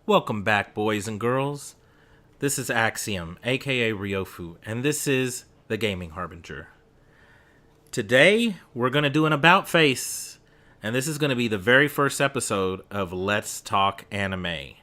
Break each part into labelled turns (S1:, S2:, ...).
S1: Welcome back, boys and girls. This is Axiom, aka Ryofu, and this is the Gaming Harbinger. Today, we're going to do an about face, and this is going to be the very first episode of Let's Talk Anime.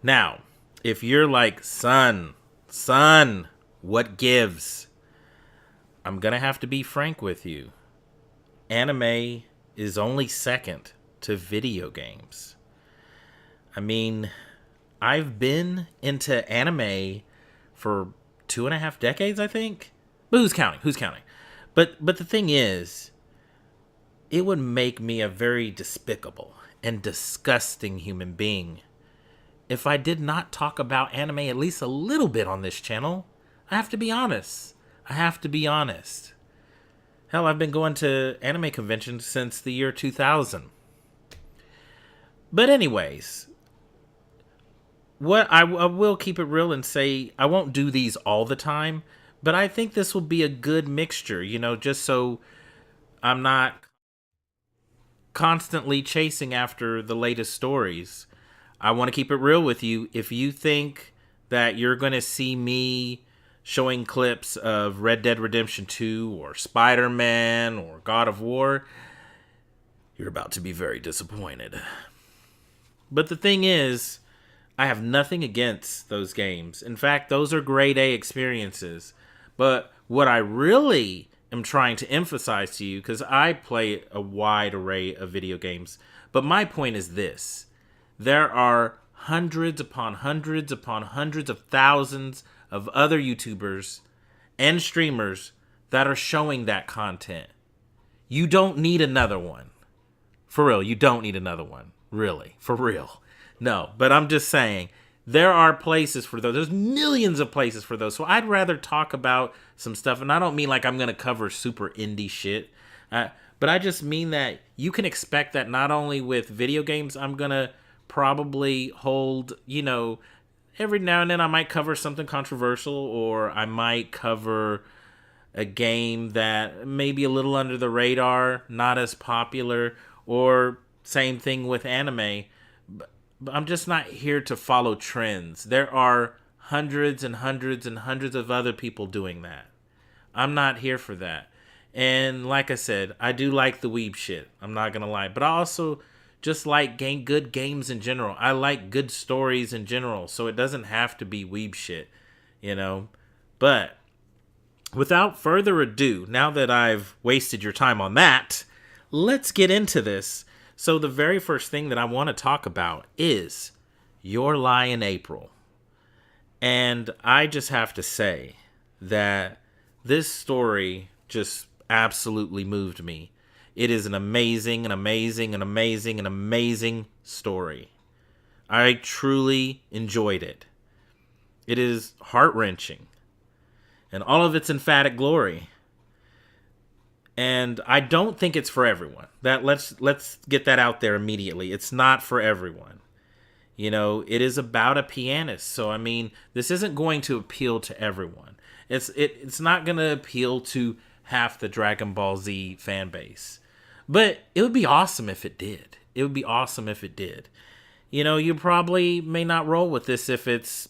S1: Now, if you're like, son, what gives? I'm going to have to be frank with you. Anime is only second to video games. I mean, I've been into anime for 2.5 decades, I think. But who's counting? But the thing is, it would make me a very despicable and disgusting human being if I did not talk about anime at least a little bit on this channel. I have to be honest. Hell, I've been going to anime conventions since the year 2000. But anyways, what I will keep it real and say I won't do these all the time, but I think this will be a good mixture, just so I'm not constantly chasing after the latest stories. I want to keep it real with you. If you think that you're going to see me showing clips of Red Dead Redemption 2 or Spider-Man or God of War, you're about to be very disappointed. But the thing is, I have nothing against those games. In fact, those are grade A experiences. But what I really am trying to emphasize to you, because I play a wide array of video games, but my point is this. There are hundreds upon hundreds upon hundreds of thousands of other YouTubers and streamers that are showing that content. You don't need another one. For real, you don't need another one. Really, for real. No, but I'm just saying, there are places for those. There's millions of places for those. So I'd rather talk about some stuff, and I don't mean like I'm going to cover super indie shit, but I just mean that you can expect that not only with video games. I'm going to probably hold, every now and then I might cover something controversial, or I might cover a game that may be a little under the radar, not as popular, or same thing with anime. But I'm just not here to follow trends. There are hundreds and hundreds and hundreds of other people doing that. I'm not here for that. And like I said, I do like the weeb shit. I'm not going to lie. But I also just like good games in general. I like good stories in general. So it doesn't have to be weeb shit, But without further ado, now that I've wasted your time on that, let's get into this. So the very first thing that I want to talk about is Your Lie in April. And I just have to say that this story just absolutely moved me. It is an amazing story. I truly enjoyed it. It is heart-wrenching in all of its emphatic glory. And I don't think it's for everyone. Let's get that out there immediately. It's not for everyone. It is about a pianist. So I mean, this isn't going to appeal to everyone. It's not going to appeal to half the Dragon Ball Z fan base. But it would be awesome if it did. You probably may not roll with this if it's,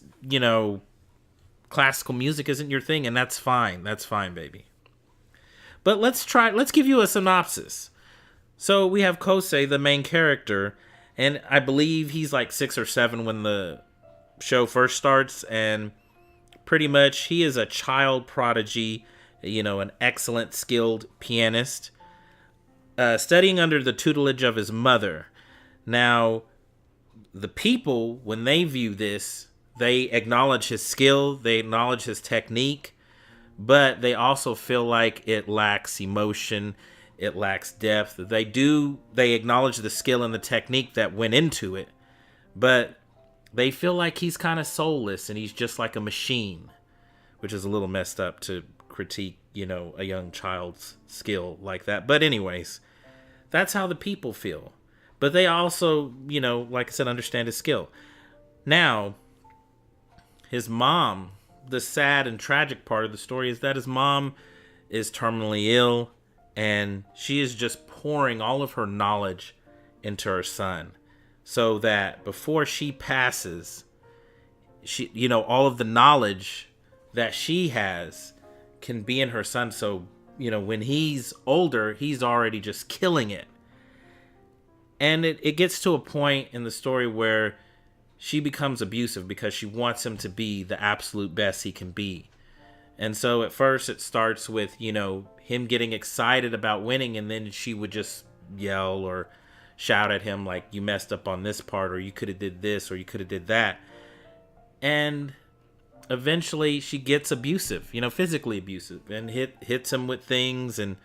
S1: classical music isn't your thing, and that's fine. That's fine, baby. But let's give you a synopsis. So we have Kosei, the main character, and I believe he's like 6 or 7 when the show first starts, and pretty much he is a child prodigy, an excellent skilled pianist, studying under the tutelage of his mother. Now, the people, when they view this, they acknowledge his skill, they acknowledge his technique, but they also feel like it lacks emotion, it lacks depth. They acknowledge the skill and the technique that went into it, but they feel like he's kind of soulless and he's just like a machine, which is a little messed up to critique, a young child's skill like that. But anyways, that's how the people feel. But they also, like I said, understand his skill. Now, his mom, the sad and tragic part of the story is that his mom is terminally ill, and she is just pouring all of her knowledge into her son. so that before she passes, she, all of the knowledge that she has can be in her son. So, when he's older, he's already just killing it. And it gets to a point in the story where she becomes abusive because she wants him to be the absolute best he can be. And so at first it starts with, him getting excited about winning, and then she would just yell or shout at him like, you messed up on this part, or you could have did this, or you could have did that. And eventually she gets abusive, physically abusive, and hits him with things, and,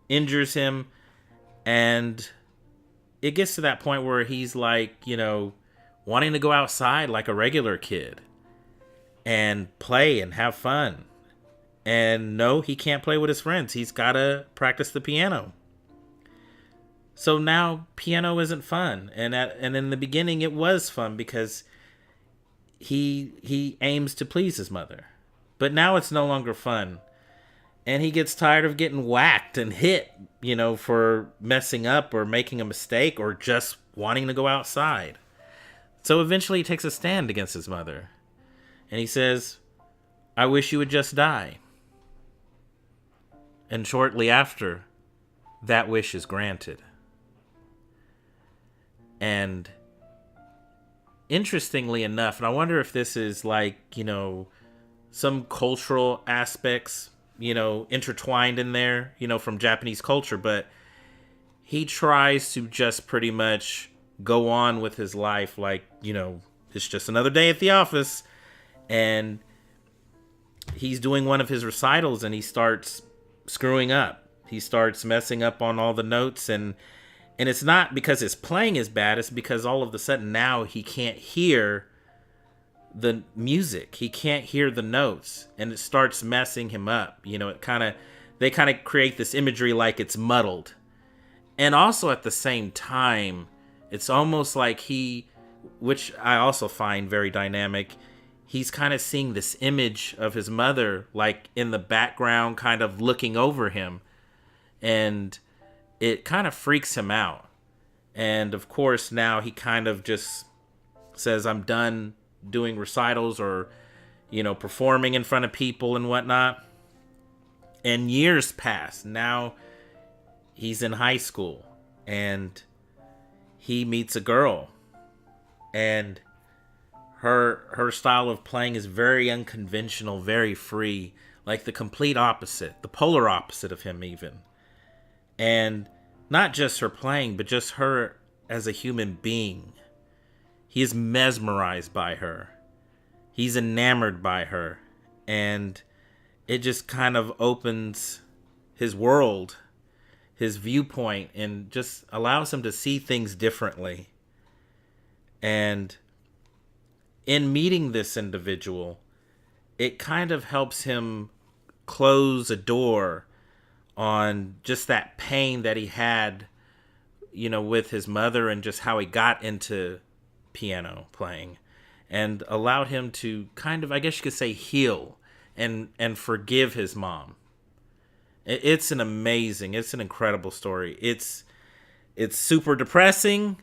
S1: injures him. And it gets to that point where he's like, wanting to go outside like a regular kid and play and have fun. And no, he can't play with his friends. He's got to practice the piano. So now piano isn't fun. And in the beginning it was fun because he aims to please his mother. But now it's no longer fun. And he gets tired of getting whacked and hit, for messing up or making a mistake or just wanting to go outside. So eventually he takes a stand against his mother. And he says, I wish you would just die. And shortly after, that wish is granted. And interestingly enough, and I wonder if this is like, some cultural aspects, intertwined in there, from Japanese culture, but he tries to just pretty much go on with his life like, it's just another day at the office. And he's doing one of his recitals and he starts screwing up. He starts messing up on all the notes, and it's not because his playing is bad, it's because all of a sudden now he can't hear the music. He can't hear the notes, and it starts messing him up. They kind of create this imagery like it's muddled. And also at the same time, it's almost like which I also find very dynamic, he's kind of seeing this image of his mother like in the background, kind of looking over him, and it kind of freaks him out. And of course now he kind of just says, I'm done doing recitals or, performing in front of people and whatnot. And years pass. Now he's in high school and he meets a girl, and her style of playing is very unconventional, very free, like the complete opposite, the polar opposite of him even. And not just her playing, but just her as a human being. He is mesmerized by her. He's enamored by her. And it just kind of opens his world, his viewpoint, and just allows him to see things differently. And in meeting this individual, it kind of helps him close a door on just that pain that he had, with his mother, and just how he got into piano playing, and allowed him to kind of, I guess you could say, heal and forgive his mom. It's an incredible story. It's super depressing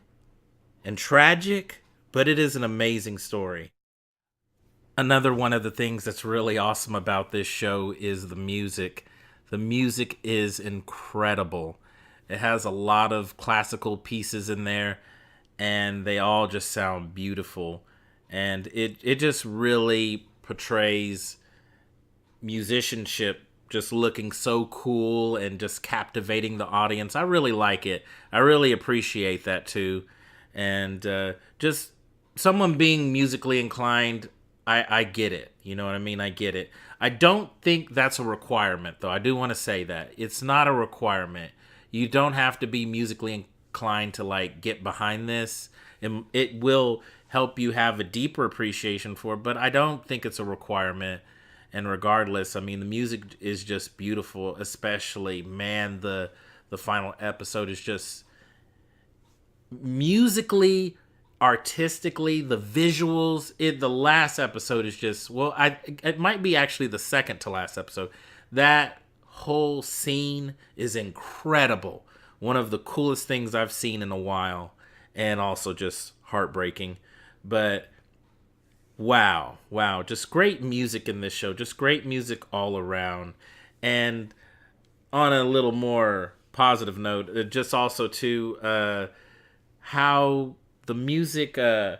S1: and tragic, but it is an amazing story. Another one of the things that's really awesome about this show is the music. The music is incredible. It has a lot of classical pieces in there, and they all just sound beautiful. And it just really portrays musicianship just looking so cool and just captivating the audience. I really like it. I really appreciate that too. And just someone being musically inclined, I get it. You know what I mean? I get it. I don't think that's a requirement, though. I do want to say that. It's not a requirement. You don't have to be musically inclined to, like, get behind this. And it will help you have a deeper appreciation for it, but I don't think it's a requirement. And regardless, I mean, the music is just beautiful, especially, man, the final episode is just musically, artistically, the visuals. The last episode is just, well, it might be actually the second to last episode. That whole scene is incredible. One of the coolest things I've seen in a while. and also just heartbreaking. But wow, just great music in this show, just great music all around. And on a little more positive note, just also too, how the music, the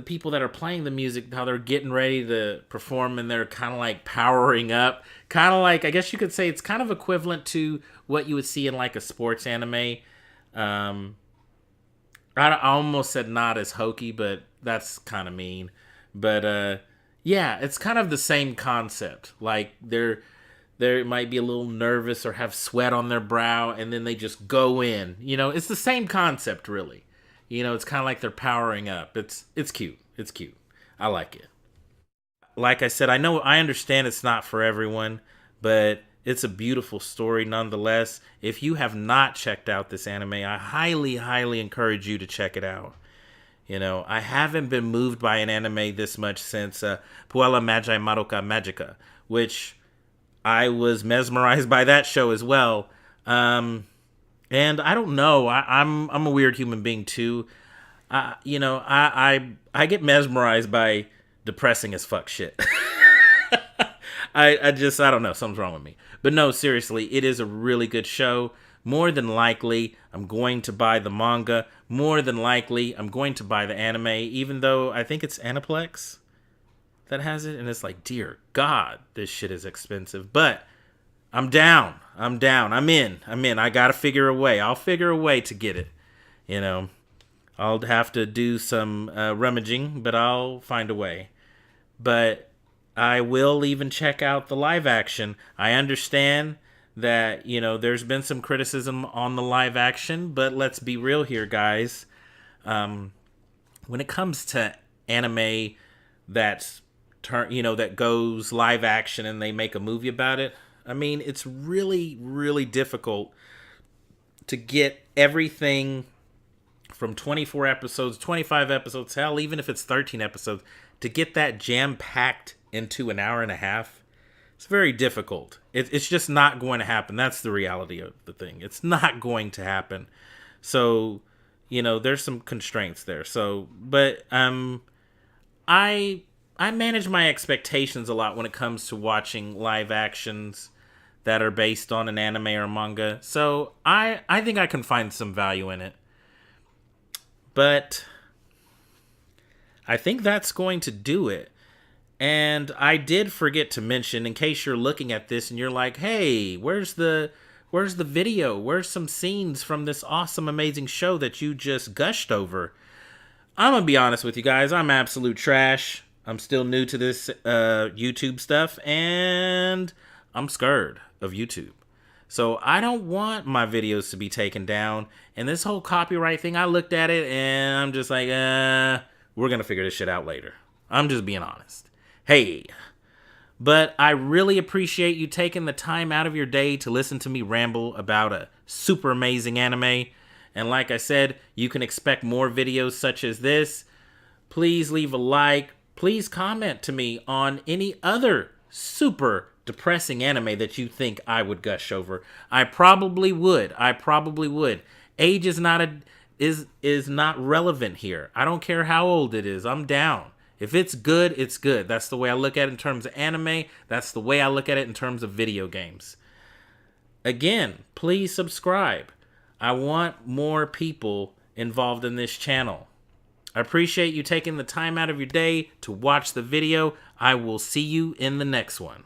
S1: people that are playing the music, how they're getting ready to perform, and they're kind of like powering up, kind of like, I guess you could say it's kind of equivalent to what you would see in like a sports anime. I almost said not as hokey, but that's kind of mean. But yeah, it's kind of the same concept. Like they might be a little nervous or have sweat on their brow, and then they just go in. It's the same concept, really. It's kind of like they're powering up. It's cute. It's cute. I like it. Like I said, I understand it's not for everyone, but it's a beautiful story nonetheless. If you have not checked out this anime, I highly, highly encourage you to check it out. I haven't been moved by an anime this much since Puella Magi Madoka Magica, which I was mesmerized by that show as well. And I don't know, I'm a weird human being too. I get mesmerized by depressing as fuck shit. I don't know, something's wrong with me. But no, seriously, it is a really good show. More than likely, I'm going to buy the manga. More than likely, I'm going to buy the anime, even though I think it's Aniplex that has it. And it's like, dear God, this shit is expensive. But I'm down. I'm in. I gotta figure a way. I'll figure a way to get it. I'll have to do some rummaging, but I'll find a way. But I will even check out the live action. I understand that, there's been some criticism on the live action, but let's be real here, guys. When it comes to anime that goes live action and they make a movie about it, it's really, really difficult to get everything from 24 episodes, 25 episodes, hell, even if it's 13 episodes, to get that jam-packed into an hour and a half. It's very difficult. It's just not going to happen. That's the reality of the thing. It's not going to happen. So, there's some constraints there. So, but I manage my expectations a lot when it comes to watching live actions that are based on an anime or manga. So, I think I can find some value in it. But I think that's going to do it. And I did forget to mention, in case you're looking at this and you're like, hey, where's the video? Where's some scenes from this awesome, amazing show that you just gushed over? I'm going to be honest with you guys. I'm absolute trash. I'm still new to this YouTube stuff, and I'm scared of YouTube. So I don't want my videos to be taken down. And this whole copyright thing, I looked at it, and I'm just like, we're going to figure this shit out later. I'm just being honest. Hey, but I really appreciate you taking the time out of your day to listen to me ramble about a super amazing anime. And like I said, you can expect more videos such as this. Please leave a like. Please comment to me on any other super depressing anime that you think I would gush over. I probably would. Age is not relevant here. I don't care how old it is. I'm down. If it's good, it's good. That's the way I look at it in terms of anime. That's the way I look at it in terms of video games. Again, please subscribe. I want more people involved in this channel. I appreciate you taking the time out of your day to watch the video. I will see you in the next one.